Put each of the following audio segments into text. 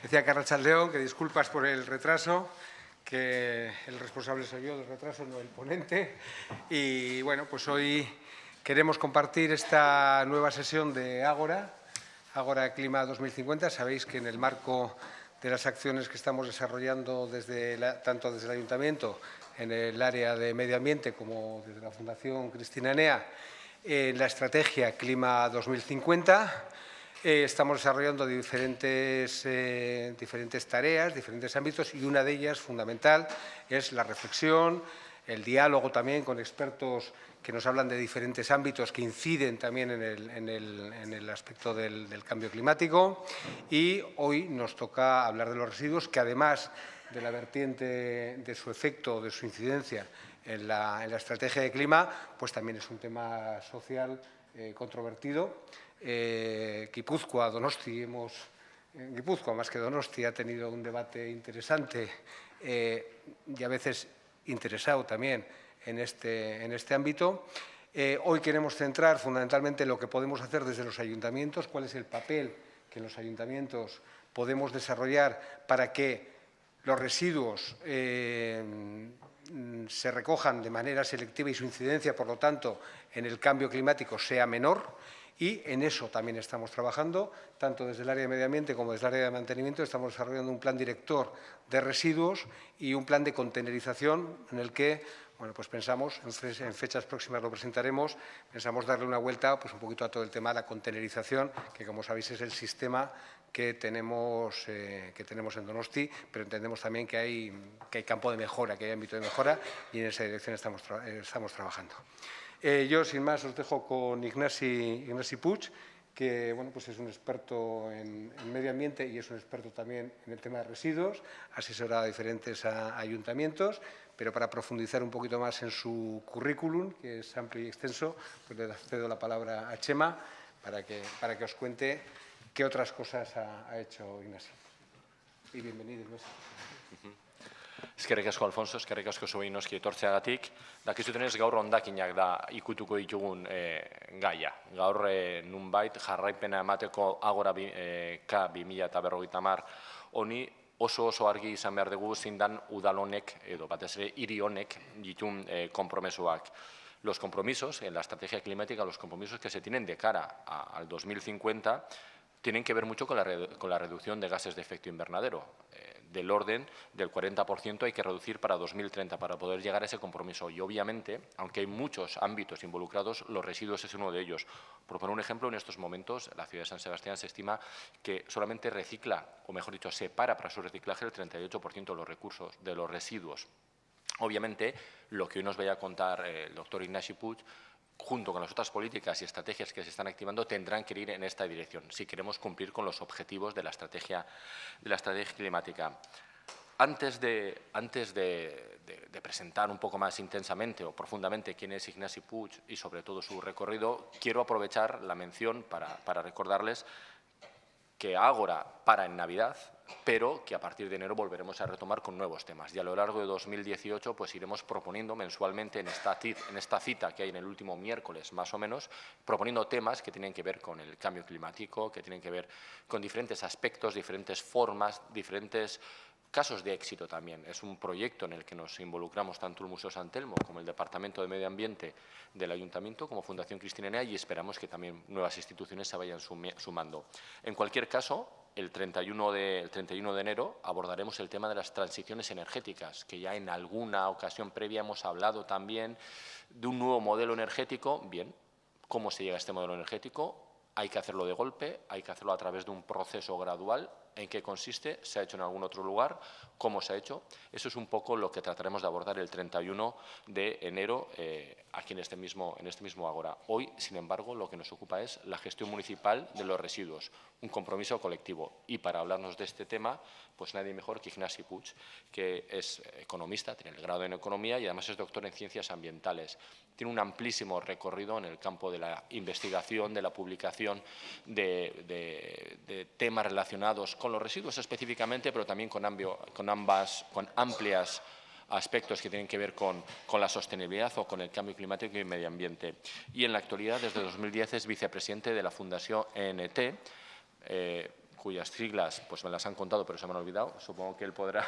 Decía Arratsalde-on que disculpas por el retraso, que el responsable soy yo del retraso, no el ponente. Y bueno, pues hoy queremos compartir esta nueva sesión de Ágora Clima 2050. Sabéis que en el marco de las acciones que estamos desarrollando tanto desde el Ayuntamiento en el área de medio ambiente como desde la Fundación Cristina Enea, en la estrategia Clima 2050, estamos desarrollando diferentes tareas, diferentes ámbitos, y una de ellas, fundamental, es la reflexión, el diálogo también con expertos que nos hablan de diferentes ámbitos que inciden también en el aspecto del cambio climático. Y hoy nos toca hablar de los residuos, que además de la vertiente de su efecto, de su incidencia en la estrategia de clima, pues también es un tema social controvertido. Guipúzcoa, Donosti, Guipúzcoa más que Donosti, ha tenido un debate interesante y a veces interesado también en este ámbito. Hoy queremos centrar fundamentalmente lo que podemos hacer desde los ayuntamientos, cuál es el papel que en los ayuntamientos podemos desarrollar para que los residuos se recojan de manera selectiva y su incidencia, por lo tanto, en el cambio climático sea menor. Y en eso también estamos trabajando, tanto desde el área de medio ambiente como desde el área de mantenimiento. Estamos desarrollando un plan director de residuos y un plan de contenerización en el que, bueno, pues pensamos, en fechas próximas lo presentaremos, pensamos darle una vuelta pues un poquito a todo el tema de la contenerización, que como sabéis es el sistema que tenemos en Donosti, pero entendemos también que hay campo de mejora, que hay ámbito de mejora, y en esa dirección estamos trabajando. Yo, sin más, os dejo con Ignasi Puig, que bueno, pues es un experto en medio ambiente y es un experto también en el tema de residuos, asesora a diferentes ayuntamientos, pero para profundizar un poquito más en su currículum, que es amplio y extenso, pues le cedo la palabra a Chema para que os cuente qué otras cosas ha hecho Ignasi. Y bienvenido, Ignasi. Eskerrik asko, Alfonso, eskerrik asko zuei noski etortzeagatik. Dakizutenez gaur hondakinak da ikutuko ditugun gaia. Gaur nunbait jarraipena emateko Ágora K 2050 honi oso argi izan behar dugu zein dan udal honek edo batez ere hiri honek ditun konpromesoak. Los compromisos en la estrategia climática, los compromisos que se tienen de cara al 2050 tienen que ver mucho con la reducción de gases de efecto invernadero. Del orden del 40% hay que reducir para 2030 para poder llegar a ese compromiso. Y obviamente, aunque hay muchos ámbitos involucrados, los residuos es uno de ellos. Por poner un ejemplo, en estos momentos la ciudad de San Sebastián se estima que solamente recicla, o mejor dicho, separa para su reciclaje el 38% de los recursos, de los residuos. Obviamente, lo que hoy nos vaya a contar el doctor Ignasi Puig, junto con las otras políticas y estrategias que se están activando, tendrán que ir en esta dirección si queremos cumplir con los objetivos de la estrategia climática. Antes de presentar un poco más intensamente o profundamente quién es Ignasi Puig y sobre todo su recorrido, quiero aprovechar la mención para recordarles que Ágora para en Navidad, pero que a partir de enero volveremos a retomar con nuevos temas. Y a lo largo de 2018 pues iremos proponiendo mensualmente en esta cita que hay en el último miércoles, más o menos, proponiendo temas que tienen que ver con el cambio climático, que tienen que ver con diferentes aspectos, diferentes formas, diferentes casos de éxito también. Es un proyecto en el que nos involucramos tanto el Museo San Telmo como el Departamento de Medio Ambiente del Ayuntamiento como Fundación Cristina Enea, y esperamos que también nuevas instituciones se vayan sumando. En cualquier caso, el 31 de enero abordaremos el tema de las transiciones energéticas, que ya en alguna ocasión previa hemos hablado también de un nuevo modelo energético. Bien, ¿cómo se llega a este modelo energético? Hay que hacerlo de golpe, hay que hacerlo a través de un proceso gradual. ¿En qué consiste? ¿Se ha hecho en algún otro lugar? ¿Cómo se ha hecho? Eso es un poco lo que trataremos de abordar el 31 de enero aquí en este mismo Ágora. Hoy, sin embargo, lo que nos ocupa es la gestión municipal de los residuos, un compromiso colectivo. Y para hablarnos de este tema, pues nadie mejor que Ignasi Puig, que es economista, tiene el grado en economía y además es doctor en ciencias ambientales. Tiene un amplísimo recorrido en el campo de la investigación, de la publicación de temas relacionados con los residuos específicamente, pero también con amplias aspectos que tienen que ver con la sostenibilidad o con el cambio climático y medio ambiente. Y en la actualidad, desde 2010, es vicepresidente de la Fundación ENT, cuyas siglas pues me las han contado pero se me han olvidado, supongo que él podrá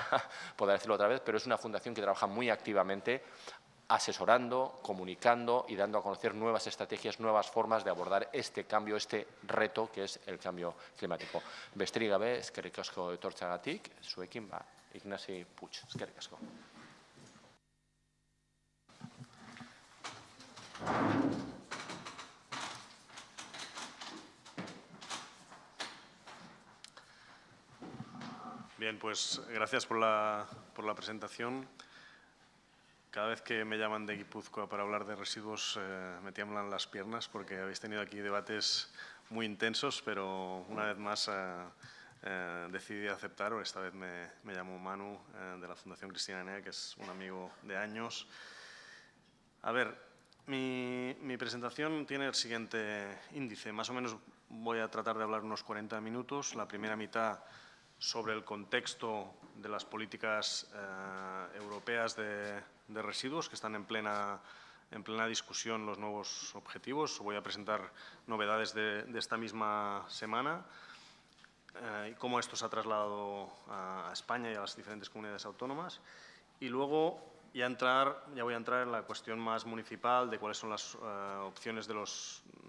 decirlo otra vez, pero es una fundación que trabaja muy activamente asesorando, comunicando y dando a conocer nuevas estrategias, nuevas formas de abordar este cambio, este reto que es el cambio climático. Besterik gabe, eskerrik asko etortzeagatik, zuekin Ignasi Puig, eskerrik asko. Bien, pues gracias por la presentación. Cada vez que me llaman de Guipúzcoa para hablar de residuos me tiemblan las piernas porque habéis tenido aquí debates muy intensos, pero una vez más decidí aceptar. Esta vez me llamo Manu de la Fundación Cristina Enea, que es un amigo de años. A ver, mi presentación tiene el siguiente índice. Más o menos voy a tratar de hablar unos 40 minutos. La primera mitad sobre el contexto de las políticas europeas de residuos, que están en plena discusión los nuevos objetivos. Voy a presentar novedades de esta misma semana y cómo esto se ha trasladado a España y a las diferentes comunidades autónomas. Y luego ya voy a entrar en la cuestión más municipal de cuáles son las opciones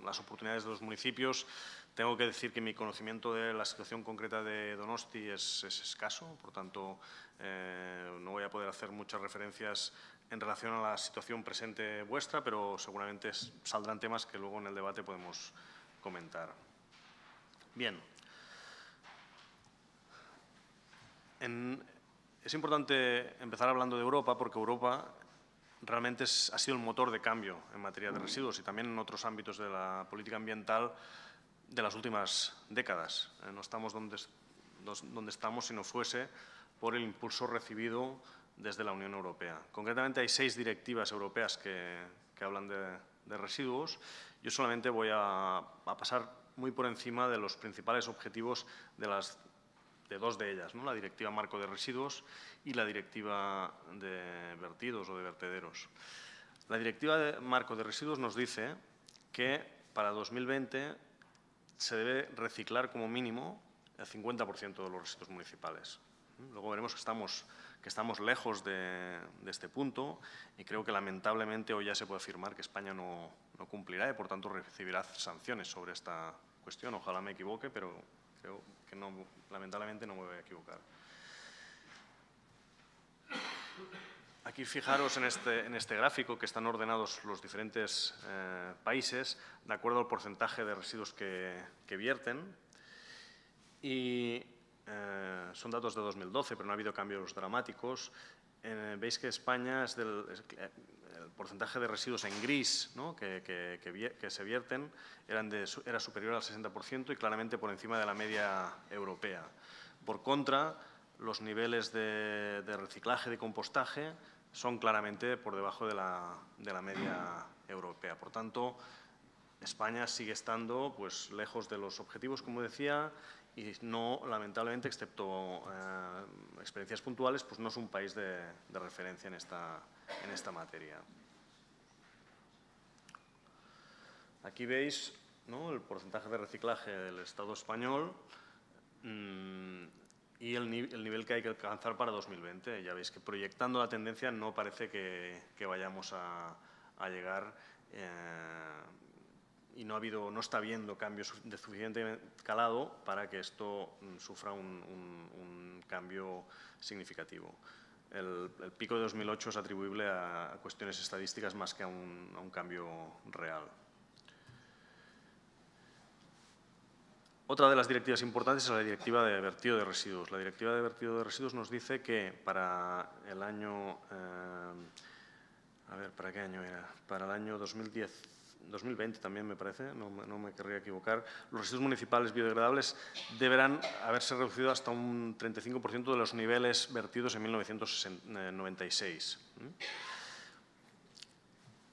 las oportunidades de los municipios. Tengo que decir que mi conocimiento de la situación concreta de Donosti es escaso, por tanto no voy a poder hacer muchas referencias en relación a la situación presente vuestra, pero seguramente saldrán temas que luego en el debate podemos comentar. Bien. Es importante empezar hablando de Europa porque Europa realmente ha sido el motor de cambio en materia de residuos y también en otros ámbitos de la política ambiental de las últimas décadas. No estamos donde estamos si no fuese por el impulso recibido desde la Unión Europea. Concretamente hay 6 directivas europeas que hablan de residuos. Yo solamente voy a pasar muy por encima de los principales objetivos de 2 de ellas, ¿no? La Directiva Marco de Residuos y la Directiva de Vertidos o de Vertederos. La Directiva Marco de Residuos nos dice que para 2020 se debe reciclar como mínimo el 50% de los residuos municipales. Luego veremos que estamos lejos de este punto y creo que lamentablemente hoy ya se puede afirmar que España no cumplirá y por tanto recibirá sanciones sobre esta cuestión. Ojalá me equivoque, pero creo que lamentablemente no me voy a equivocar. Aquí fijaros en este gráfico que están ordenados los diferentes países de acuerdo al porcentaje de residuos que vierten y son datos de 2012, pero no ha habido cambios dramáticos. Veis que España el porcentaje de residuos en gris, ¿no? que se vierten era superior al 60% y claramente por encima de la media europea. Por contra, los niveles de reciclaje, de compostaje, son claramente por debajo de la media europea. Por tanto, España sigue estando pues, lejos de los objetivos, como decía, y no, lamentablemente, excepto experiencias puntuales, pues no es un país de referencia en esta materia. Aquí veis, ¿no?, el porcentaje de reciclaje del Estado español y el nivel que hay que alcanzar para 2020. Ya veis que proyectando la tendencia no parece que vayamos a llegar y no está habiendo cambios de suficiente calado para que esto sufra un cambio significativo. El pico de 2008 es atribuible a cuestiones estadísticas más que a un cambio real. Otra de las directivas importantes es la Directiva de Vertido de Residuos. La Directiva de Vertido de Residuos nos dice que para el año… ¿para qué año era? Para el año 2020 también me parece, no me querría equivocar, los residuos municipales biodegradables deberán haberse reducido hasta un 35% de los niveles vertidos en 1996.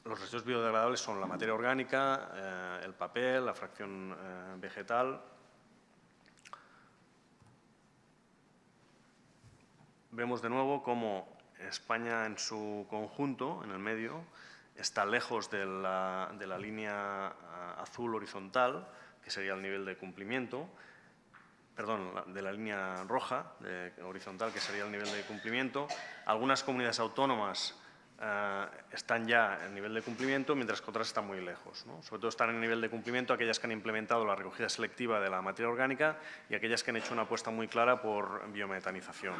Los residuos biodegradables son la materia orgánica, el papel, la fracción vegetal. Vemos de nuevo cómo España en su conjunto, en el medio, está lejos de la línea azul horizontal, que sería el nivel de cumplimiento, de la línea roja, horizontal, que sería el nivel de cumplimiento. Algunas comunidades autónomas están ya en nivel de cumplimiento, mientras que otras están muy lejos, ¿no? Sobre todo están en nivel de cumplimiento aquellas que han implementado la recogida selectiva de la materia orgánica y aquellas que han hecho una apuesta muy clara por biometanización.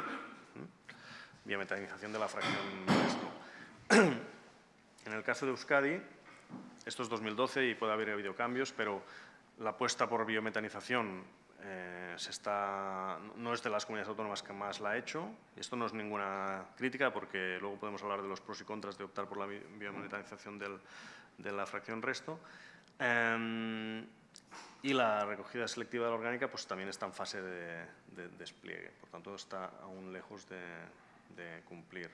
Biometanización de la fracción resto. En el caso de Euskadi, esto es 2012 y puede haber habido cambios, pero la apuesta por biometanización no es de las comunidades autónomas que más la ha hecho. Esto no es ninguna crítica, porque luego podemos hablar de los pros y contras de optar por la biometanización de la fracción resto. Y la recogida selectiva de la orgánica pues, también está en fase de despliegue. Por tanto, está aún lejos de cumplir.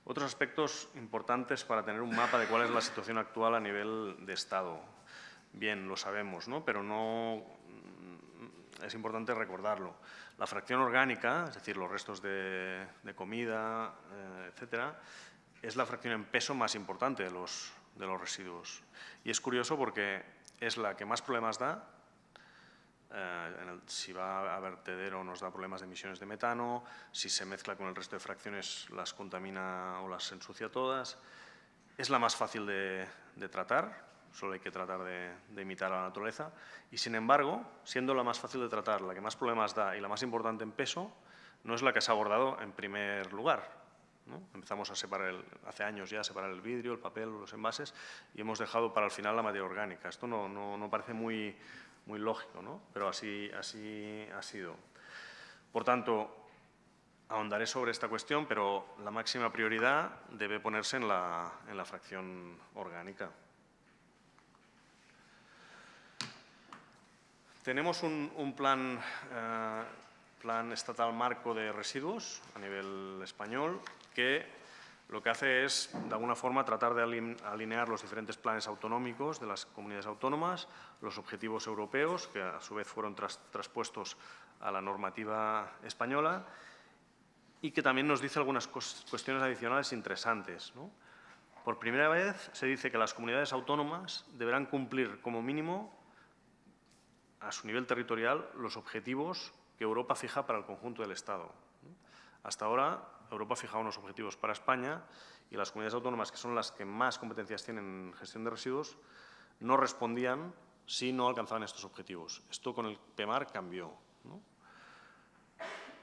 Otros aspectos importantes para tener un mapa de cuál es la situación actual a nivel de Estado. Bien, lo sabemos, ¿no? Pero no es importante recordarlo. La fracción orgánica, es decir, los restos de comida, etcétera, es la fracción en peso más importante de los residuos. Y es curioso porque es la que más problemas da. Si va a vertedero nos da problemas de emisiones de metano, si se mezcla con el resto de fracciones las contamina o las ensucia todas. Es la más fácil de tratar, solo hay que tratar de imitar a la naturaleza. Y sin embargo, siendo la más fácil de tratar, la que más problemas da y la más importante en peso, no es la que se ha abordado en primer lugar, ¿no? Empezamos a separar, hace años ya, a separar el vidrio, el papel, los envases, y hemos dejado para el final la materia orgánica. Esto no parece muy lógico, ¿no? Pero así ha sido. Por tanto, ahondaré sobre esta cuestión, pero la máxima prioridad debe ponerse en la fracción orgánica. Tenemos un plan estatal marco de residuos a nivel español que lo que hace es, de alguna forma, tratar de alinear los diferentes planes autonómicos de las comunidades autónomas, los objetivos europeos, que a su vez fueron traspuestos a la normativa española, y que también nos dice algunas cuestiones adicionales interesantes, ¿no? Por primera vez se dice que las comunidades autónomas deberán cumplir como mínimo, a su nivel territorial, los objetivos que Europa fija para el conjunto del Estado. Hasta ahora, Europa fijaba unos objetivos para España y las comunidades autónomas, que son las que más competencias tienen en gestión de residuos, no respondían si no alcanzaban estos objetivos. Esto con el PEMAR cambió, ¿no?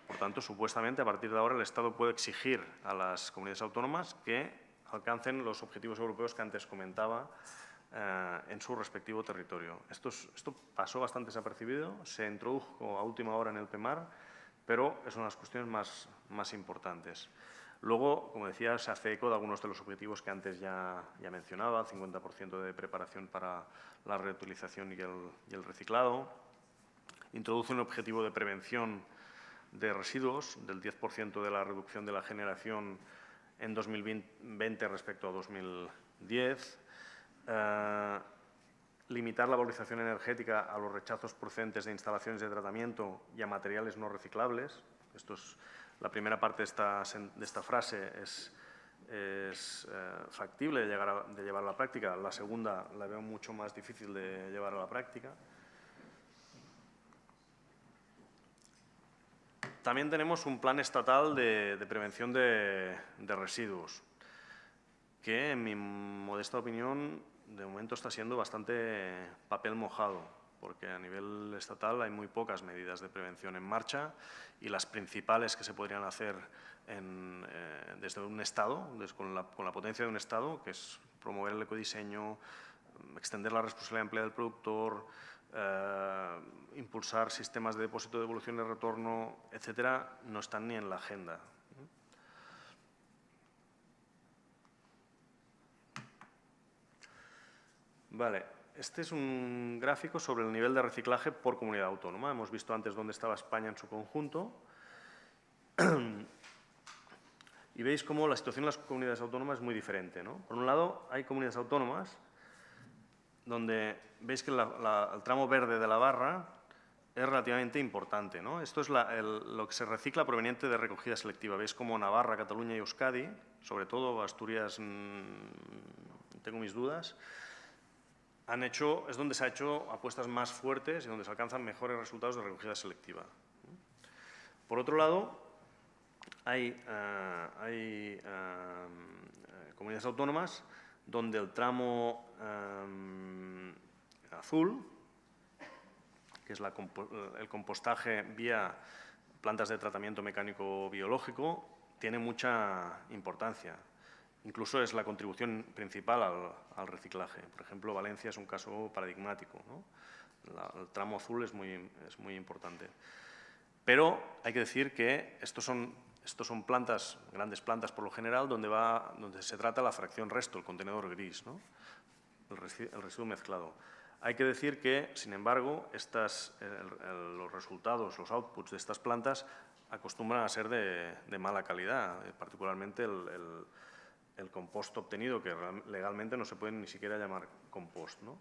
Por tanto, supuestamente, a partir de ahora, el Estado puede exigir a las comunidades autónomas que alcancen los objetivos europeos que antes comentaba en su respectivo territorio. Esto pasó bastante desapercibido, se introdujo a última hora en el PEMAR, pero es una de las cuestiones más importantes. Luego, como decía, se hace eco de algunos de los objetivos que antes ya mencionaba, 50% de preparación para la reutilización y el reciclado. Introduce un objetivo de prevención de residuos del 10% de la reducción de la generación en 2020 respecto a 2010. Limitar la valorización energética a los rechazos procedentes de instalaciones de tratamiento y a materiales no reciclables. La primera parte de esta frase es factible de llevar a la práctica. La segunda la veo mucho más difícil de llevar a la práctica. También tenemos un plan estatal de prevención de residuos, que en mi modesta opinión de momento está siendo bastante papel mojado, porque a nivel estatal hay muy pocas medidas de prevención en marcha y las principales que se podrían hacer desde un Estado, con la potencia de un Estado, que es promover el ecodiseño, extender la responsabilidad de empleo del productor, impulsar sistemas de depósito, devolución y retorno, etcétera, no están ni en la agenda. Vale, este es un gráfico sobre el nivel de reciclaje por comunidad autónoma. Hemos visto antes dónde estaba España en su conjunto. Y veis cómo la situación en las comunidades autónomas es muy diferente, ¿no? Por un lado, hay comunidades autónomas donde veis que el tramo verde de la barra es relativamente importante, ¿no? Esto es lo que se recicla proveniente de recogida selectiva. Veis cómo Navarra, Cataluña y Euskadi, sobre todo Asturias, tengo mis dudas, es donde se han hecho apuestas más fuertes y donde se alcanzan mejores resultados de recogida selectiva. Por otro lado, hay comunidades autónomas donde el tramo azul, que es el compostaje vía plantas de tratamiento mecánico biológico, tiene mucha importancia. Incluso es la contribución principal al reciclaje. Por ejemplo, Valencia es un caso paradigmático, ¿no? El tramo azul es muy importante. Pero hay que decir que estos son plantas, grandes plantas por lo general, donde se trata la fracción resto, el contenedor gris, ¿no? El residuo mezclado. Hay que decir que, sin embargo, los resultados, los outputs de estas plantas acostumbran a ser de mala calidad, particularmente el compost obtenido, que legalmente no se puede ni siquiera llamar compost, ¿no?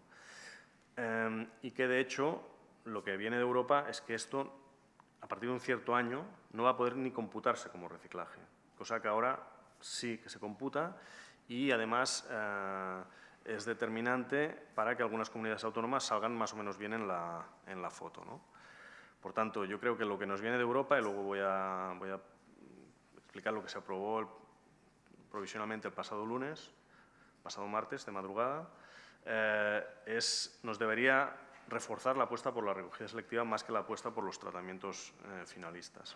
Y que, de hecho, lo que viene de Europa es que esto, a partir de un cierto año, no va a poder ni computarse como reciclaje, cosa que ahora sí que se computa y, además, es determinante para que algunas comunidades autónomas salgan más o menos bien en la foto, ¿no? Por tanto, yo creo que lo que nos viene de Europa, y luego voy a explicar lo que se aprobó provisionalmente el pasado martes de madrugada, nos debería reforzar la apuesta por la recogida selectiva más que la apuesta por los tratamientos finalistas.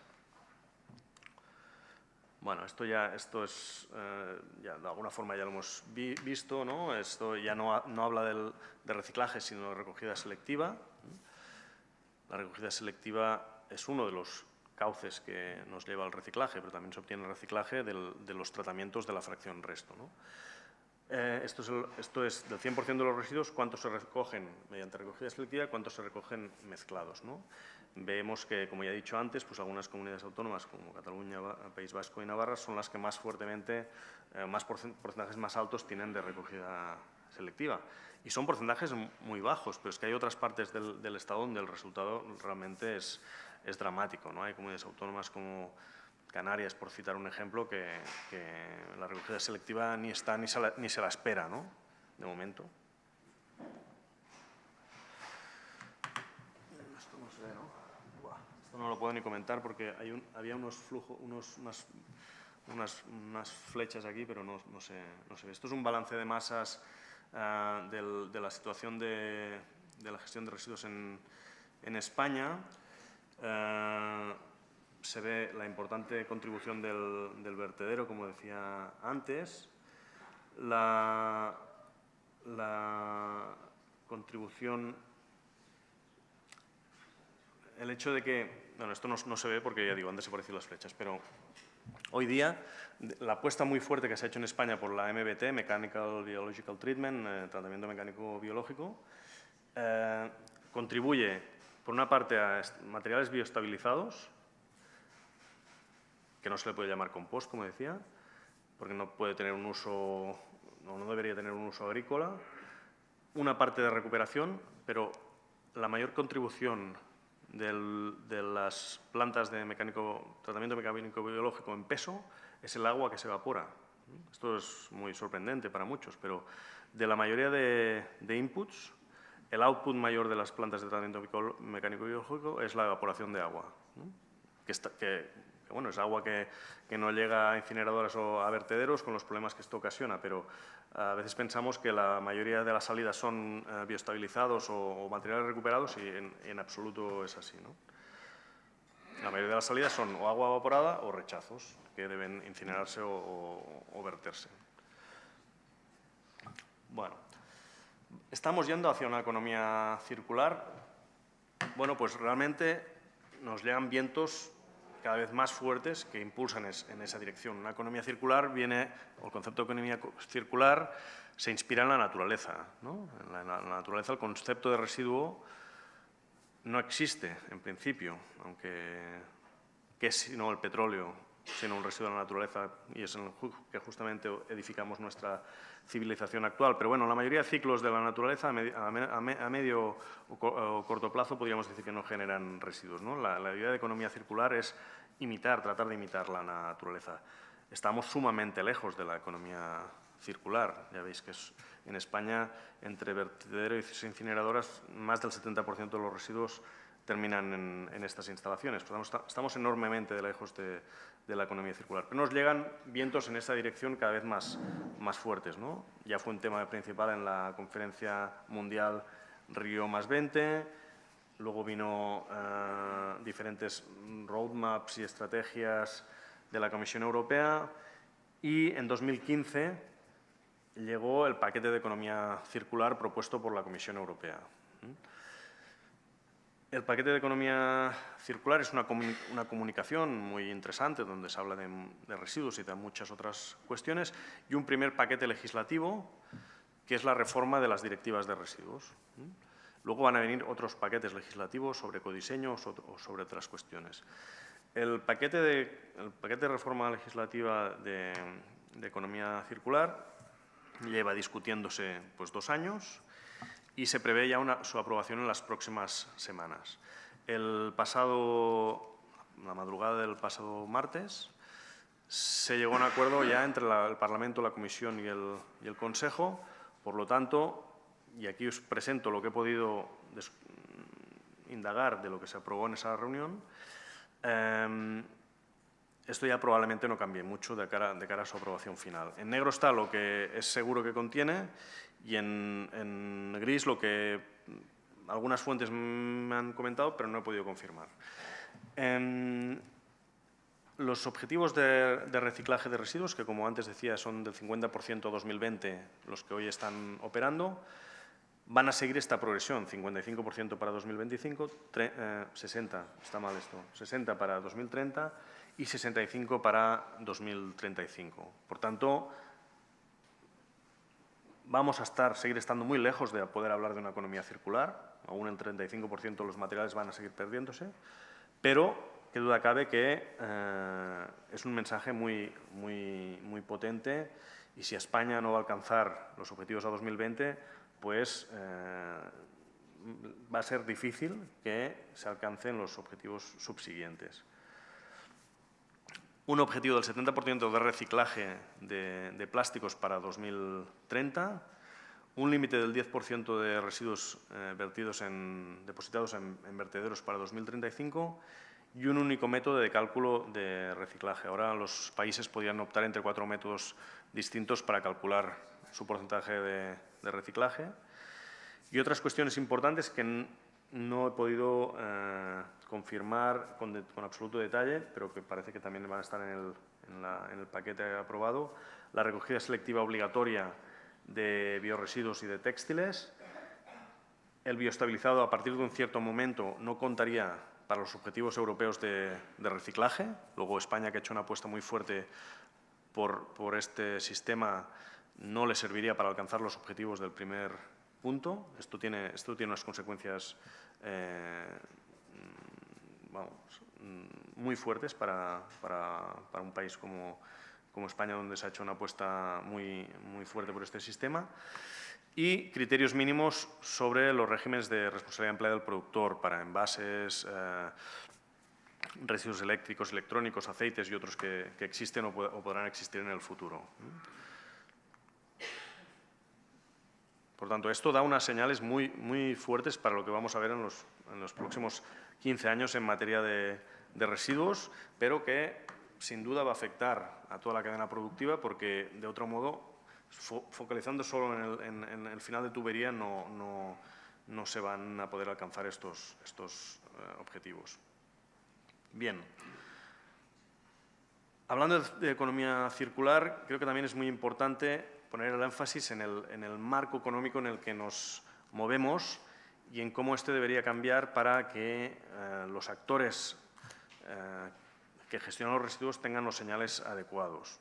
Bueno, esto es, ya de alguna forma ya lo hemos visto, ¿no? Esto ya no habla de reciclaje, sino de recogida selectiva. La recogida selectiva es uno de los cauces que nos lleva al reciclaje, pero también se obtiene el reciclaje de los tratamientos de la fracción resto, ¿no? Esto es del 100% de los residuos, cuántos se recogen mediante recogida selectiva y cuántos se recogen mezclados, ¿no? Vemos que, como ya he dicho antes, pues algunas comunidades autónomas como Cataluña, País Vasco y Navarra son las que más fuertemente, porcentajes más altos tienen de recogida selectiva. Y son porcentajes muy bajos, pero es que hay otras partes del Estado donde el resultado realmente es dramático, ¿no? Hay comunidades autónomas como Canarias, por citar un ejemplo, que la recogida selectiva ni está ni se la espera, ¿no? De momento. Esto no se ve, ¿no? Buah, esto no lo puedo ni comentar porque había unas flechas aquí, pero no se ve. Esto es un balance de masas de la situación de la gestión de residuos en España. Se ve la importante contribución del vertedero, como decía antes, la contribución, el hecho de que, bueno, esto no se ve porque ya digo, han desaparecido las flechas, pero hoy día la apuesta muy fuerte que se ha hecho en España por la MBT, Mechanical Biological Treatment, tratamiento mecánico biológico, contribuye por una parte a materiales bioestabilizados, que no se le puede llamar compost, como decía, porque no puede tener un uso, no debería tener un uso agrícola. Una parte de recuperación, pero la mayor contribución de las plantas de tratamiento mecánico biológico en peso es el agua que se evapora. Esto es muy sorprendente para muchos, pero de la mayoría de inputs, el output mayor de las plantas de tratamiento mecánico biológico es la evaporación de agua, ¿no? Bueno, es agua que no llega a incineradoras o a vertederos con los problemas que esto ocasiona, pero a veces pensamos que la mayoría de las salidas son bioestabilizados o materiales recuperados y en absoluto es así, ¿no? La mayoría de las salidas son o agua evaporada o rechazos que deben incinerarse o verterse. Bueno, estamos yendo hacia una economía circular. Bueno, pues realmente nos llegan vientos cada vez más fuertes que impulsan en esa dirección. Una economía circular o el concepto de economía circular se inspira en la naturaleza, ¿no? En la naturaleza el concepto de residuo no existe en principio, aunque ¿qué es sino el petróleo, sino un residuo de la naturaleza? Y es en el que justamente edificamos nuestra civilización actual. Pero bueno, la mayoría de ciclos de la naturaleza a medio o corto plazo podríamos decir que no generan residuos, ¿no? La idea de economía circular es tratar de imitar la naturaleza. Estamos sumamente lejos de la economía circular. Ya veis que en España, entre vertederos y incineradoras, más del 70% de los residuos terminan en estas instalaciones. Estamos enormemente lejos de la economía circular. Pero nos llegan vientos en esta dirección cada vez más fuertes, ¿no? Ya fue un tema principal en la conferencia mundial Río+20, luego vino diferentes roadmaps y estrategias de la Comisión Europea y en 2015 llegó el paquete de economía circular propuesto por la Comisión Europea. El paquete de economía circular es una comunicación muy interesante donde se habla de residuos y de muchas otras cuestiones y un primer paquete legislativo que es la reforma de las directivas de residuos. Luego van a venir otros paquetes legislativos sobre ecodiseño o sobre otras cuestiones. El paquete de reforma legislativa de economía circular lleva discutiéndose pues 2 años y se prevé ya su aprobación en las próximas semanas. La madrugada del pasado martes se llegó a un acuerdo ya entre el Parlamento, la Comisión y el Consejo. Por lo tanto, y aquí os presento lo que he podido indagar de lo que se aprobó en esa reunión, esto ya probablemente no cambie mucho de cara a su aprobación final. En negro está lo que es seguro que contiene y en gris lo que algunas fuentes me han comentado, pero no he podido confirmar. Los objetivos de reciclaje de residuos, que como antes decía son del 50% 2020 los que hoy están operando, van a seguir esta progresión, 55% para 2025, 60, está mal esto, 60 para 2030 y 65 para 2035. Por tanto, vamos a seguir estando muy lejos de poder hablar de una economía circular, aún el 35% de los materiales van a seguir perdiéndose, pero qué duda cabe que es un mensaje muy potente y si España no va a alcanzar los objetivos a 2020, pues va a ser difícil que se alcancen los objetivos subsiguientes. Un objetivo del 70% de reciclaje de plásticos para 2030, un límite del 10% de residuos depositados en vertederos para 2035 y un único método de cálculo de reciclaje. Ahora los países podrían optar entre 4 métodos distintos para calcular su porcentaje de reciclaje. Y otras cuestiones importantes que no he podido confirmar con absoluto detalle, pero que parece que también van a estar en el paquete aprobado, la recogida selectiva obligatoria de biorresiduos y de textiles. El bioestabilizado a partir de un cierto momento no contaría para los objetivos europeos de reciclaje. Luego España, que ha hecho una apuesta muy fuerte por este sistema, no le serviría para alcanzar los objetivos del primer punto. Esto tiene unas consecuencias muy fuertes para un país como España, donde se ha hecho una apuesta muy fuerte por este sistema. Y criterios mínimos sobre los regímenes de responsabilidad empleada del productor para envases, residuos eléctricos, electrónicos, aceites y otros que existen o podrán existir en el futuro. Por tanto, esto da unas señales muy fuertes para lo que vamos a ver en los próximos 15 años en materia de residuos, pero que sin duda va a afectar a toda la cadena productiva porque, de otro modo, focalizando solo en el final de tubería no se van a poder alcanzar estos objetivos. Bien. Hablando de economía circular, creo que también es muy importante poner el énfasis en el marco económico en el que nos movemos y en cómo este debería cambiar para que los actores que gestionan los residuos tengan los señales adecuados.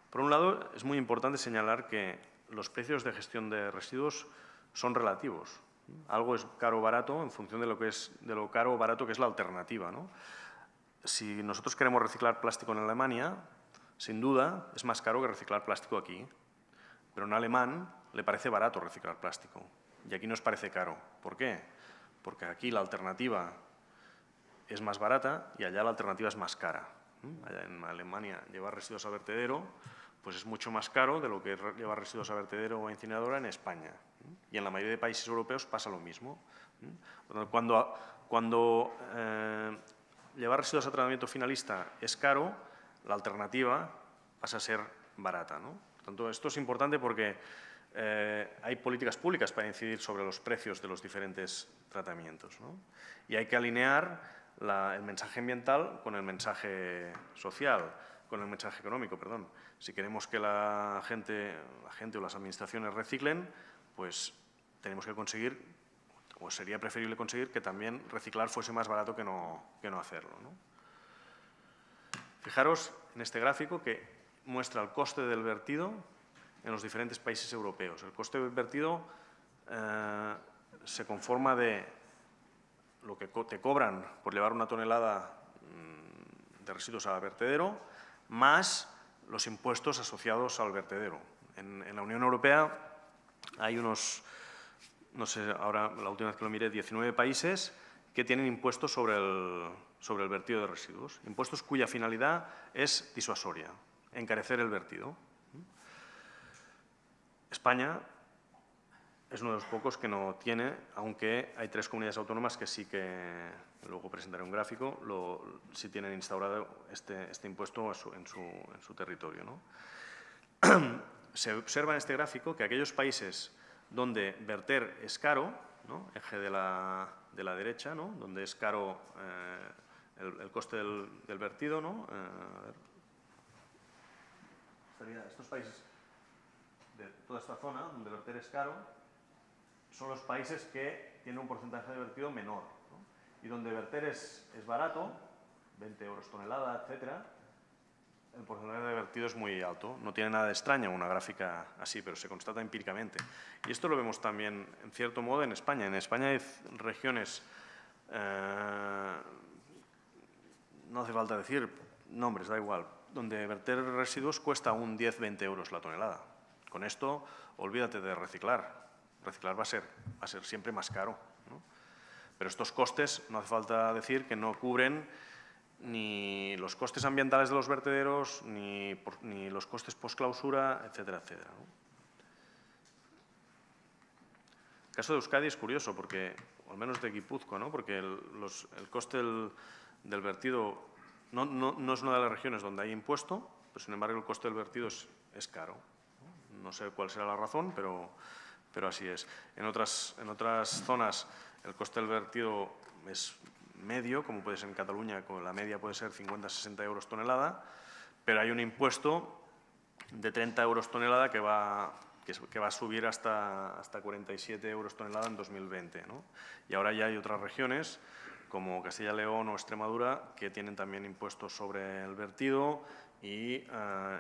Por un lado, es muy importante señalar que los precios de gestión de residuos son relativos. Algo es caro o barato en función de lo caro o barato que es la alternativa, ¿no? Si nosotros queremos reciclar plástico en Alemania, sin duda es más caro que reciclar plástico aquí. Pero a un alemán le parece barato reciclar plástico y aquí nos parece caro. ¿Por qué? Porque aquí la alternativa es más barata y allá la alternativa es más cara. Allá en Alemania, llevar residuos a vertedero pues es mucho más caro de lo que llevar residuos a vertedero o a incineradora en España. Y en la mayoría de países europeos pasa lo mismo. Cuando llevar residuos a tratamiento finalista es caro, la alternativa pasa a ser barata, ¿no? Por tanto, esto es importante porque hay políticas públicas para incidir sobre los precios de los diferentes tratamientos, ¿no? Y hay que alinear el mensaje ambiental con el mensaje social, con el mensaje económico, perdón. Si queremos que la gente o las administraciones reciclen, pues tenemos que conseguir, o sería preferible conseguir, que también reciclar fuese más barato que no hacerlo, ¿no? Fijaros en este gráfico que muestra el coste del vertido en los diferentes países europeos. El coste del vertido se conforma de lo que te cobran por llevar una tonelada de residuos al vertedero, más los impuestos asociados al vertedero. En la Unión Europea hay unos, no sé, ahora la última vez que lo miré, 19 países que tienen impuestos sobre el vertido de residuos. Impuestos cuya finalidad es disuasoria, encarecer el vertido. España es uno de los pocos que no tiene, aunque hay 3 comunidades autónomas que sí que, luego presentaré un gráfico, sí tienen instaurado este impuesto en su territorio, ¿no? Se observa en este gráfico que aquellos países donde verter es caro, ¿no? Eje de la derecha, ¿no? Donde es caro el coste del vertido, ¿no? A ver. Sería estos países de toda esta zona donde verter es caro son los países que tienen un porcentaje de vertido menor, ¿no? Y donde verter es barato, 20 euros tonelada, etcétera, el porcentaje de vertido es muy alto. No tiene nada de extraño una gráfica así, pero se constata empíricamente. Y esto lo vemos también, en cierto modo, en España. En España hay regiones, no hace falta decir nombres, da igual, donde verter residuos cuesta un 10-20 euros la tonelada. Con esto, olvídate de reciclar. Reciclar va a ser siempre más caro, ¿no? Pero estos costes, no hace falta decir que no cubren ni los costes ambientales de los vertederos, ni los costes post-clausura, etcétera, etcétera, ¿no? El caso de Euskadi es curioso, porque, o al menos de Guipúzcoa, ¿no? Porque el coste del vertido no es una de las regiones donde hay impuesto, pero sin embargo el coste del vertido es caro, ¿no? No sé cuál será la razón, pero así es. En otras zonas el coste del vertido es medio, como puede ser en Cataluña, con la media puede ser 50-60 euros tonelada, pero hay un impuesto de 30 euros tonelada que va a subir hasta 47 euros tonelada en 2020, ¿no? Y ahora ya hay otras regiones, como Castilla y León o Extremadura, que tienen también impuestos sobre el vertido y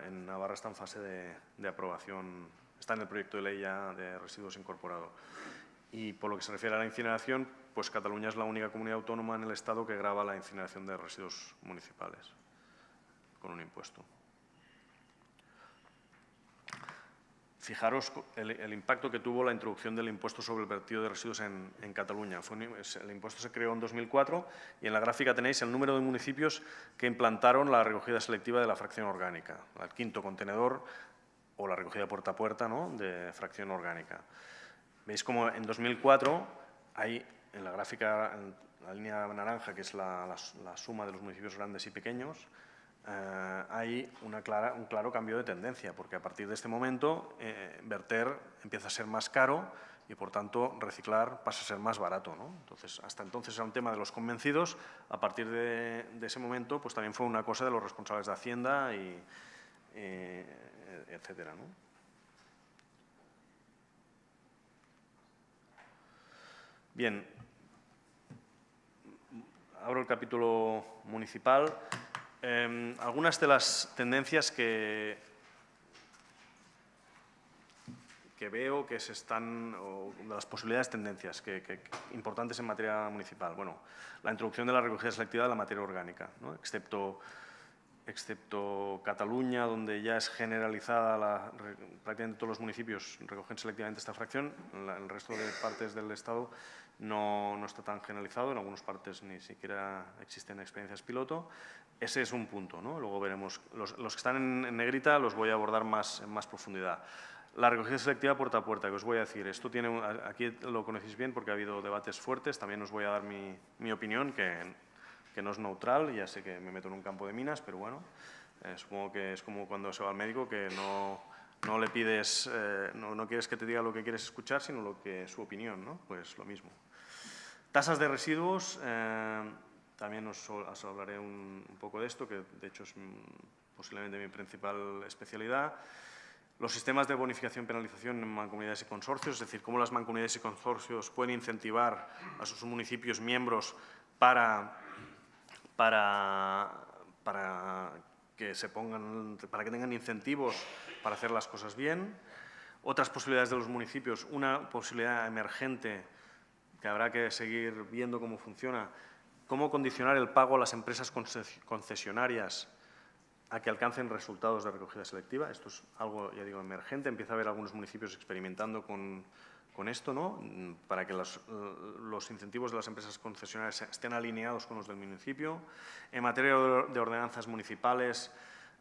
en Navarra está en fase de aprobación, está en el proyecto de ley ya de residuos incorporado. Y por lo que se refiere a la incineración, pues Cataluña es la única comunidad autónoma en el Estado que grava la incineración de residuos municipales con un impuesto. Fijaros el impacto que tuvo la introducción del impuesto sobre el vertido de residuos en Cataluña. El impuesto se creó en 2004 y en la gráfica tenéis el número de municipios que implantaron la recogida selectiva de la fracción orgánica, el quinto contenedor o la recogida puerta a puerta, ¿no?, de fracción orgánica. Veis como en 2004 hay en la gráfica, en la línea naranja, que es la suma de los municipios grandes y pequeños, hay un claro cambio de tendencia, porque a partir de este momento verter empieza a ser más caro y, por tanto, reciclar pasa a ser más barato, ¿no? Entonces, hasta entonces era un tema de los convencidos. A partir de ese momento, pues también fue una cosa de los responsables de Hacienda y etcétera, ¿no? Bien, abro el capítulo municipal. Algunas de las tendencias que veo que se están, o de las posibilidades tendencias importantes en materia municipal. Bueno, la introducción de la recogida selectiva de la materia orgánica, ¿no? Excepto excepto Cataluña, donde ya es generalizada, prácticamente todos los municipios recogen selectivamente esta fracción. En el resto de partes del Estado no está tan generalizado, en algunas partes ni siquiera existen experiencias piloto. Ese es un punto, ¿no? Luego veremos. Los que están en negrita los voy a abordar en más profundidad. La recogida selectiva puerta a puerta, que os voy a decir, esto tiene, aquí lo conocéis bien porque ha habido debates fuertes, también os voy a dar mi opinión, que no es neutral, ya sé que me meto en un campo de minas, pero bueno, supongo que es como cuando se va al médico, que no le pides, no quieres que te diga lo que quieres escuchar, sino lo que es su opinión, ¿no? Pues lo mismo. Tasas de residuos, también os hablaré un poco de esto, que de hecho es posiblemente mi principal especialidad. Los sistemas de bonificación y penalización en mancomunidades y consorcios, es decir, cómo las mancomunidades y consorcios pueden incentivar a sus municipios miembros para que tengan incentivos para hacer las cosas bien. Otras posibilidades de los municipios, una posibilidad emergente que habrá que seguir viendo cómo funciona, cómo condicionar el pago a las empresas concesionarias a que alcancen resultados de recogida selectiva. Esto es algo, ya digo, emergente. Empieza a haber algunos municipios experimentando con esto, ¿no? Para que los incentivos de las empresas concesionarias estén alineados con los del municipio. En materia de ordenanzas municipales,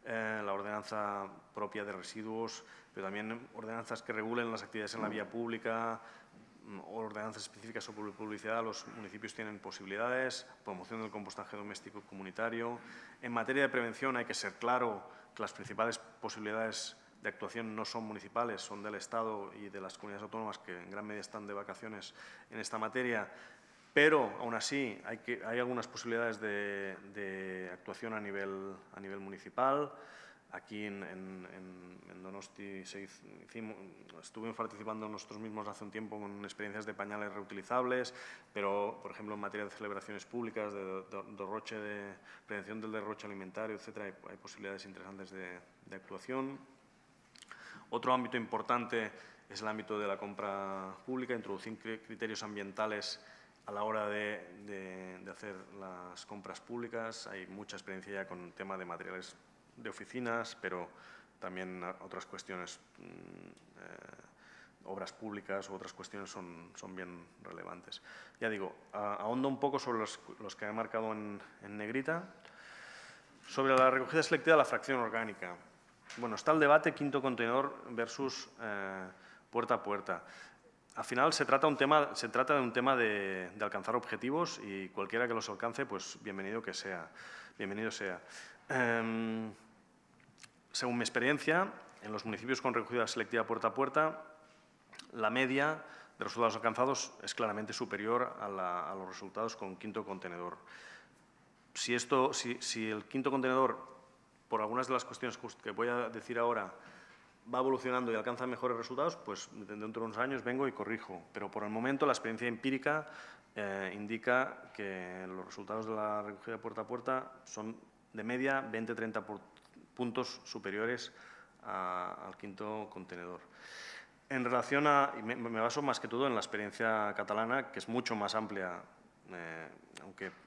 la ordenanza propia de residuos, pero también ordenanzas que regulen las actividades en la vía pública, ordenanzas específicas sobre publicidad, los municipios tienen posibilidades, promoción del compostaje doméstico comunitario. En materia de prevención hay que ser claro que las principales posibilidades de actuación no son municipales, son del Estado y de las comunidades autónomas, que en gran medida están de vacaciones en esta materia, pero aún así hay algunas posibilidades de actuación a nivel municipal. Aquí en Donosti estuvimos participando nosotros mismos hace un tiempo con experiencias de pañales reutilizables, pero, por ejemplo, en materia de celebraciones públicas, de prevención del derroche alimentario, etcétera, hay posibilidades interesantes de actuación. Otro ámbito importante es el ámbito de la compra pública, introducir criterios ambientales a la hora de hacer las compras públicas. Hay mucha experiencia ya con el tema de materiales de oficinas, pero también otras cuestiones, obras públicas u otras cuestiones son bien relevantes. Ya digo, ahondo un poco sobre los que he marcado en negrita. Sobre la recogida selectiva de la fracción orgánica. Bueno, está el debate quinto contenedor versus puerta a puerta. Al final se trata de un tema de alcanzar objetivos, y cualquiera que los alcance, pues bienvenido sea. Según mi experiencia, en los municipios con recogida selectiva puerta a puerta, la media de resultados alcanzados es claramente superior a los resultados con quinto contenedor. Si el quinto contenedor, por algunas de las cuestiones que voy a decir ahora, va evolucionando y alcanza mejores resultados, pues dentro de unos años vengo y corrijo. Pero por el momento la experiencia empírica indica que los resultados de la recogida puerta a puerta son de media 20-30 puntos superiores al quinto contenedor. En relación me baso más que todo en la experiencia catalana, que es mucho más amplia.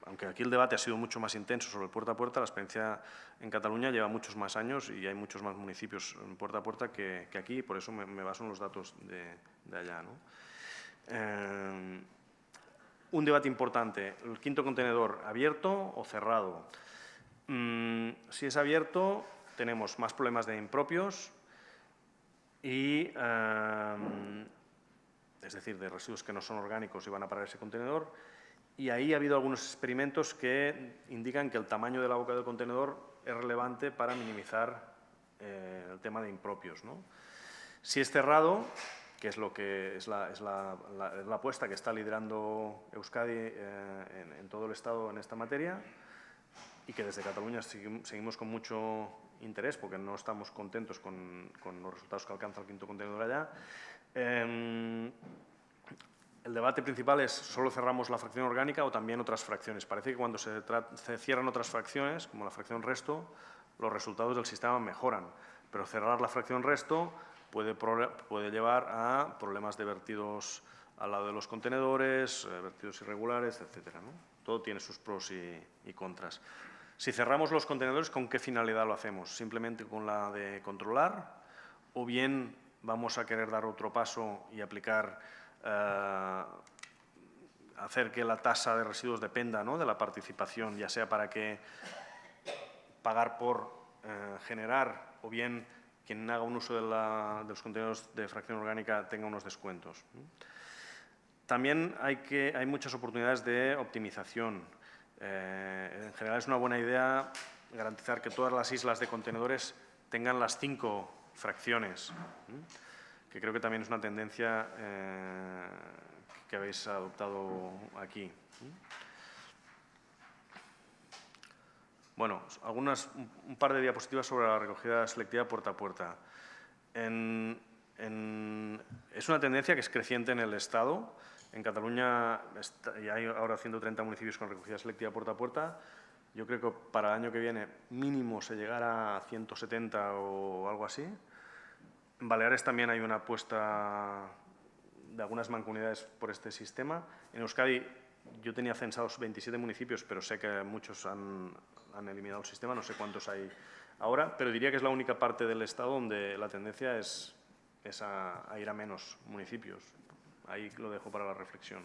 Aunque aquí el debate ha sido mucho más intenso sobre el puerta a puerta, la experiencia en Cataluña lleva muchos más años y hay muchos más municipios en puerta a puerta que aquí, y por eso me baso en los datos de allá, ¿no? Un debate importante, el quinto contenedor, ¿abierto o cerrado? Si es abierto, tenemos más problemas de impropios y, es decir, de residuos que no son orgánicos y van a parar ese contenedor. Y ahí ha habido algunos experimentos que indican que el tamaño de la boca del contenedor es relevante para minimizar el tema de impropios, ¿no? Si es cerrado, que es lo que es la apuesta que está liderando Euskadi en todo el Estado en esta materia, y que desde Cataluña seguimos con mucho interés porque no estamos contentos con los resultados que alcanza el quinto contenedor allá. El debate principal es, ¿solo cerramos la fracción orgánica o también otras fracciones? Parece que cuando se cierran otras fracciones, como la fracción resto, los resultados del sistema mejoran, pero cerrar la fracción resto puede llevar a problemas de vertidos al lado de los contenedores, vertidos irregulares, etcétera, ¿no? Todo tiene sus pros y contras. Si cerramos los contenedores, ¿con qué finalidad lo hacemos? ¿Simplemente con la de controlar? ¿O bien vamos a querer dar otro paso y aplicar, hacer que la tasa de residuos dependa, ¿no?, de la participación, ya sea para que pagar por generar, o bien quien haga un uso de los contenedores de fracción orgánica tenga unos descuentos? También hay muchas oportunidades de optimización. En general es una buena idea garantizar que todas las islas de contenedores tengan las 5 fracciones, que creo que también es una tendencia que habéis adoptado aquí. Bueno, un par de diapositivas sobre la recogida selectiva puerta a puerta. Es una tendencia que es creciente en el Estado. En Cataluña hay ahora 130 municipios con recogida selectiva puerta a puerta. Yo creo que para el año que viene mínimo se llegará a 170 o algo así. En Baleares también hay una apuesta de algunas mancomunidades por este sistema. En Euskadi yo tenía censados 27 municipios, pero sé que muchos han eliminado el sistema, no sé cuántos hay ahora, pero diría que es la única parte del Estado donde la tendencia es a ir a menos municipios. Ahí lo dejo para la reflexión.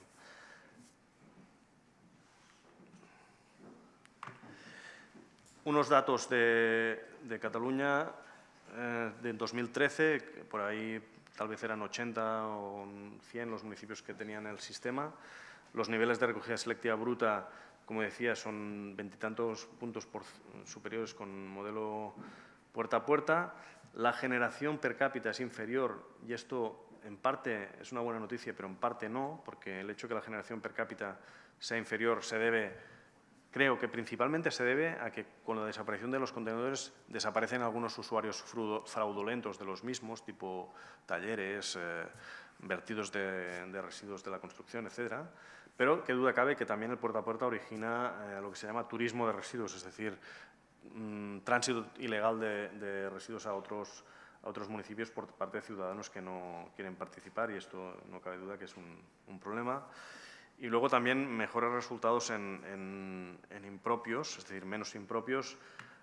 Unos datos de Cataluña de 2013, que por ahí tal vez eran 80 o 100 los municipios que tenían el sistema. Los niveles de recogida selectiva bruta, como decía, son 20 y tantos puntos superiores con modelo puerta a puerta. La generación per cápita es inferior, y esto en parte es una buena noticia, pero en parte no, porque el hecho de que la generación per cápita sea inferior se debe, creo que principalmente se debe a que con la desaparición de los contenedores desaparecen algunos usuarios fraudulentos de los mismos, tipo talleres, vertidos de residuos de la construcción, etcétera. Pero qué duda cabe que también el puerta a puerta origina lo que se llama turismo de residuos, es decir, tránsito ilegal de residuos a otros municipios por parte de ciudadanos que no quieren participar, y esto no cabe duda que es un problema. Y luego también mejores resultados en impropios, es decir, menos impropios,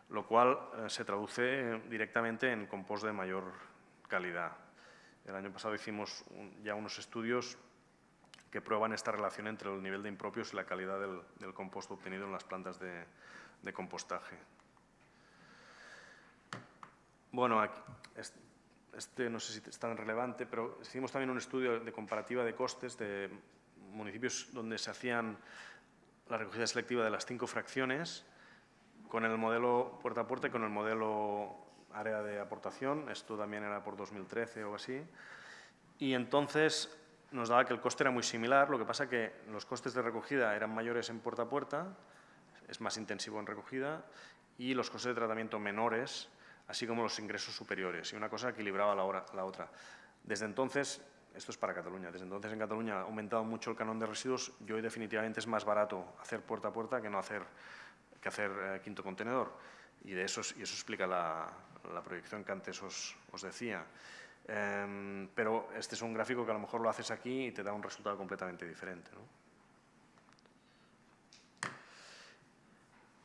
lo cual se traduce directamente en compost de mayor calidad. El año pasado hicimos ya unos estudios que prueban esta relación entre el nivel de impropios y la calidad del compost obtenido en las plantas de compostaje. Bueno, aquí, no sé si es tan relevante, pero hicimos también un estudio de comparativa de costes de municipios donde se hacían la recogida selectiva de las 5 fracciones con el modelo puerta a puerta y con el modelo área de aportación. Esto también era por 2013 o así. Y entonces nos daba que el coste era muy similar, lo que pasa que los costes de recogida eran mayores en puerta a puerta, es más intensivo en recogida, y los costes de tratamiento menores, así como los ingresos superiores, y una cosa equilibraba la otra. Desde entonces, esto es para Cataluña, desde entonces en Cataluña ha aumentado mucho el canon de residuos y hoy definitivamente es más barato hacer puerta a puerta que no hacer quinto contenedor. Y eso explica la proyección que antes os decía. Pero este es un gráfico que a lo mejor lo haces aquí y te da un resultado completamente diferente, ¿no?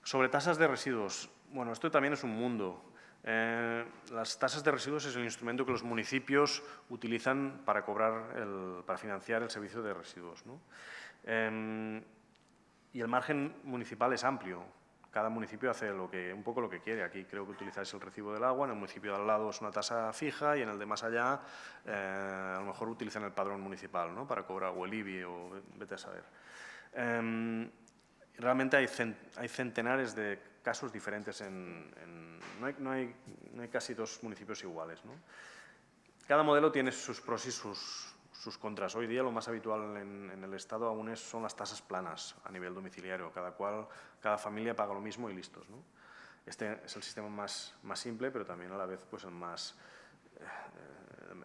Sobre tasas de residuos. Bueno, esto también es un mundo. Las tasas de residuos es el instrumento que los municipios utilizan para para financiar el servicio de residuos, ¿no? Y el margen municipal es amplio. Cada municipio hace un poco lo que quiere. Aquí creo que utilizáis el recibo del agua, en el municipio de al lado es una tasa fija y en el de más allá a lo mejor utilizan el padrón municipal, ¿no?, para cobrar, o el IBI, o vete a saber. Realmente hay centenares de casos diferentes. No hay casi 2 municipios iguales, ¿no? Cada modelo tiene sus pros y sus contras. Hoy día lo más habitual en el Estado aún son las tasas planas a nivel domiciliario. Cada familia paga lo mismo y listos, ¿no? Este es el sistema más simple, pero también a la vez pues el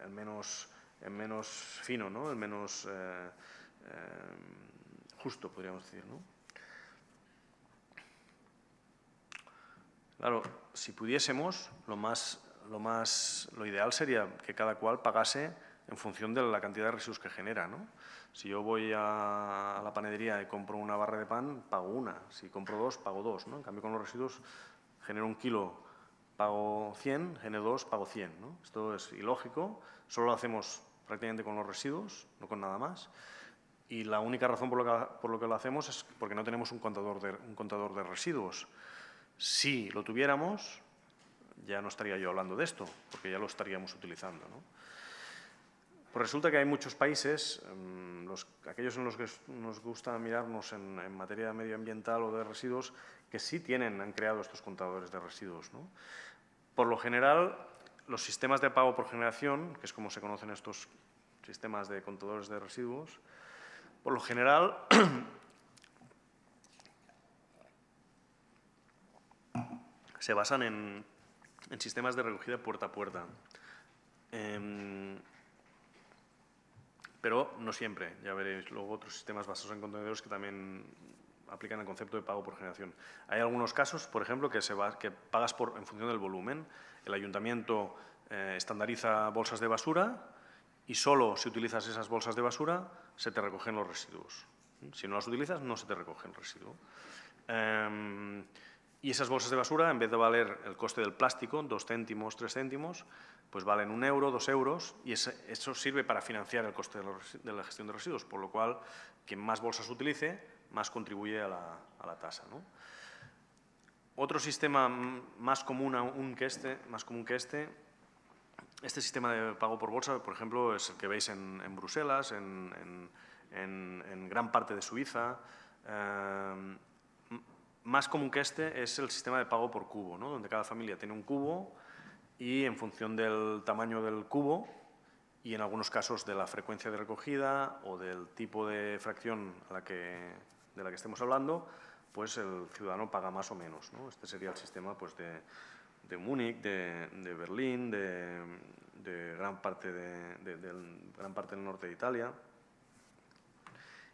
menos fino, ¿no?, el menos justo, podríamos decir, ¿no? Claro, si pudiésemos, lo ideal sería que cada cual pagase en función de la cantidad de residuos que genera, ¿no? Si yo voy a la panadería y compro una barra de pan, pago una. Si compro 2, pago 2, ¿no? En cambio, con los residuos, genero 1 kilo, pago 100, genero 2, pago 100, ¿no? Esto es ilógico, solo lo hacemos prácticamente con los residuos, no con nada más. Y la única razón por lo que lo hacemos es porque no tenemos un contador de residuos. Si lo tuviéramos, ya no estaría yo hablando de esto, porque ya lo estaríamos utilizando, ¿no? Pues resulta que hay muchos países, aquellos en los que nos gusta mirarnos en materia medioambiental o de residuos, que sí han creado estos contadores de residuos, ¿no? Por lo general, los sistemas de pago por generación, que es como se conocen estos sistemas de contadores de residuos, por lo general se basan en sistemas de recogida puerta a puerta. Pero no siempre, ya veréis luego otros sistemas basados en contenedores que también aplican el concepto de pago por generación. Hay algunos casos, por ejemplo, que pagas en función del volumen. El ayuntamiento estandariza bolsas de basura y solo si utilizas esas bolsas de basura se te recogen los residuos. Si no las utilizas, no se te recoge el residuo. Y esas bolsas de basura, en vez de valer el coste del plástico, 2 céntimos, 3 céntimos, pues valen 1 euro, 2 euros, y eso sirve para financiar el coste de la gestión de residuos, por lo cual, quien más bolsas utilice, más contribuye a la tasa, ¿no? Otro sistema más común que este sistema de pago por bolsa, por ejemplo, es el que veis en Bruselas, en gran parte de Suiza. Más común que este es el sistema de pago por cubo, ¿no? Donde cada familia tiene un cubo y en función del tamaño del cubo y en algunos casos de la frecuencia de recogida o del tipo de fracción de la que estemos hablando, pues el ciudadano paga más o menos, ¿no? Este sería el sistema pues, de Múnich, de Berlín, de gran parte del norte de Italia.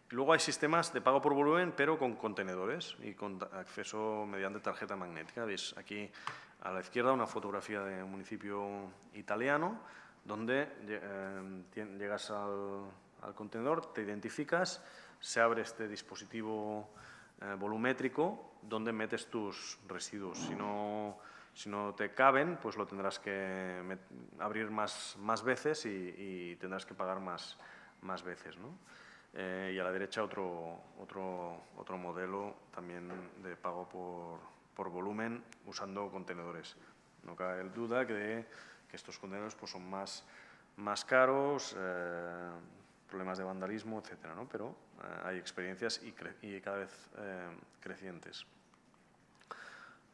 Luego hay sistemas de pago por volumen, pero con contenedores y con acceso mediante tarjeta magnética. Veis aquí a la izquierda una fotografía de un municipio italiano donde llegas al contenedor, te identificas, se abre este dispositivo volumétrico donde metes tus residuos. Si no te caben, pues lo tendrás que abrir más veces y tendrás que pagar más veces, ¿no? Y a la derecha otro modelo también de pago por volumen usando contenedores. No cabe duda que estos contenedores pues, son más caros, problemas de vandalismo, etcétera, ¿no? Pero hay experiencias y cada vez crecientes.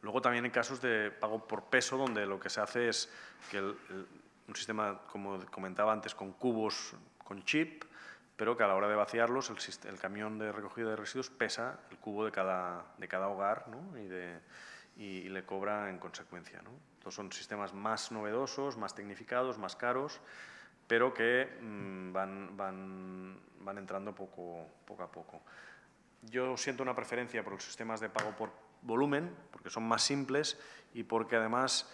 Luego también hay casos de pago por peso, donde lo que se hace es que un sistema, como comentaba antes, con cubos con chip, pero que a la hora de vaciarlos el camión de recogida de residuos pesa el cubo de cada hogar, ¿no? y le cobra en consecuencia, ¿no? Estos son sistemas más novedosos, más tecnificados, más caros, pero que van entrando poco a poco. Yo siento una preferencia por los sistemas de pago por volumen, porque son más simples y porque además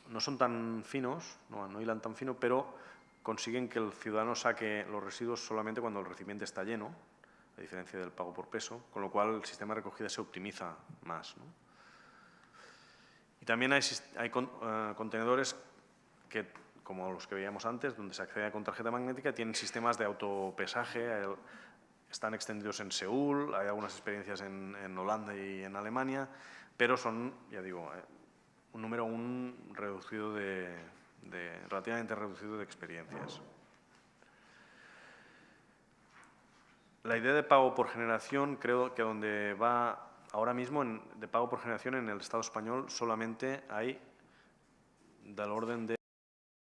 no son tan finos, no hilan tan fino, pero consiguen que el ciudadano saque los residuos solamente cuando el recipiente está lleno, a diferencia del pago por peso, con lo cual el sistema de recogida se optimiza más, ¿no? Y también hay contenedores que, como los que veíamos antes, donde se accede con tarjeta magnética, tienen sistemas de autopesaje, están extendidos en Seúl, hay algunas experiencias en Holanda y en Alemania, pero son, ya digo, un número reducido relativamente reducido de experiencias. La idea de pago por generación, creo que donde va ahora mismo de pago por generación en el Estado español solamente hay del orden de